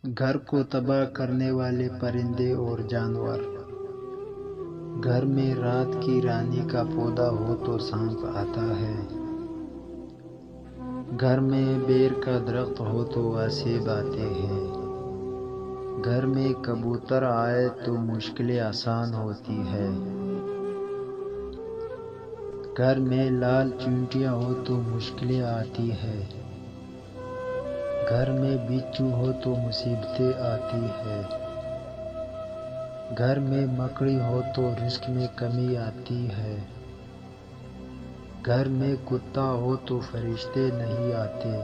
گھر کو تباہ کرنے والے پرندے اور جانور۔ گھر میں رات کی رانی کا پودا ہو تو سانپ آتا ہے۔ گھر میں بیر کا درخت ہو تو آسیب آتے ہیں۔ گھر میں کبوتر آئے تو مشکلیں آسان ہوتی ہے۔ گھر میں لال چونٹیاں ہو تو مشکلیں آتی ہے۔ گھر میں بچھو ہو تو مصیبتیں آتی ہے۔ گھر میں مکڑی ہو تو رزق میں کمی آتی ہے۔ گھر میں کتا ہو تو فرشتے نہیں آتے۔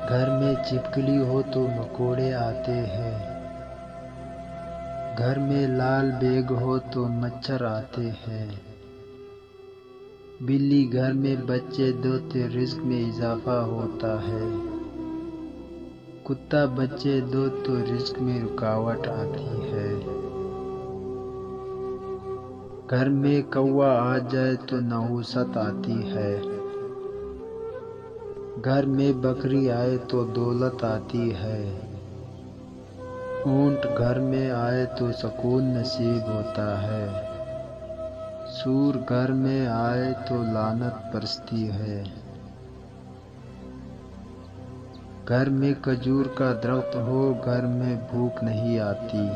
گھر میں چھپکلی ہو تو مکوڑے آتے ہیں۔ گھر میں لال بیگ ہو تو مچھر آتے ہیں۔ بلی گھر میں بچے دو تو رزق میں اضافہ ہوتا ہے۔ کتا بچے دو تو رزق میں رکاوٹ آتی ہے۔ گھر میں کوا آ جائے تو نحوست آتی ہے۔ گھر میں بکری آئے تو دولت آتی ہے۔ اونٹ گھر میں آئے تو سکون نصیب ہوتا ہے۔ سور گھر میں آئے تو لعنت برستی ہے۔ گھر میں کھجور کا درخت ہو گھر میں بھوک نہیں آتی۔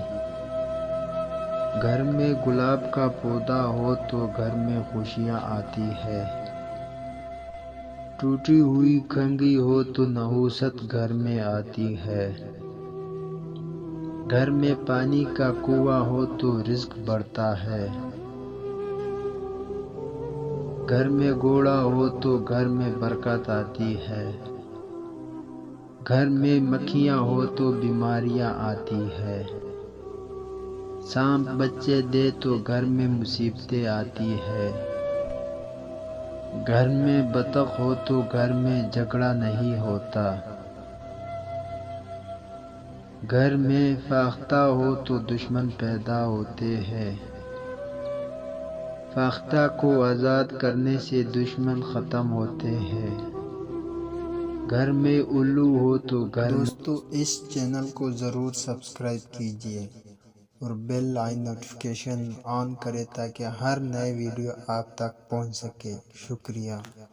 گھر میں گلاب کا پودا ہو تو گھر میں خوشیاں آتی ہے۔ ٹوٹی ہوئی کنگھی ہو تو نحوست گھر میں آتی ہے۔ گھر میں پانی کا کنواں ہو تو رزق بڑھتا ہے۔ گھر میں گھوڑا ہو تو گھر میں برکت آتی ہے۔ گھر میں مکھیاں ہو تو بیماریاں آتی ہے۔ سانپ بچے دے تو گھر میں مصیبتیں آتی ہے۔ گھر میں بطخ ہو تو گھر میں جھگڑا نہیں ہوتا۔ گھر میں فاختہ ہو تو دشمن پیدا ہوتے ہیں۔ فاختہ کو آزاد کرنے سے دشمن ختم ہوتے ہیں۔ گھر میں الو ہو تو گھر دوستو اس چینل کو ضرور سبسکرائب کیجئے اور بیل آئکن نوٹیفیکیشن آن کریں تاکہ ہر نئے ویڈیو آپ تک پہنچ سکے۔ شکریہ۔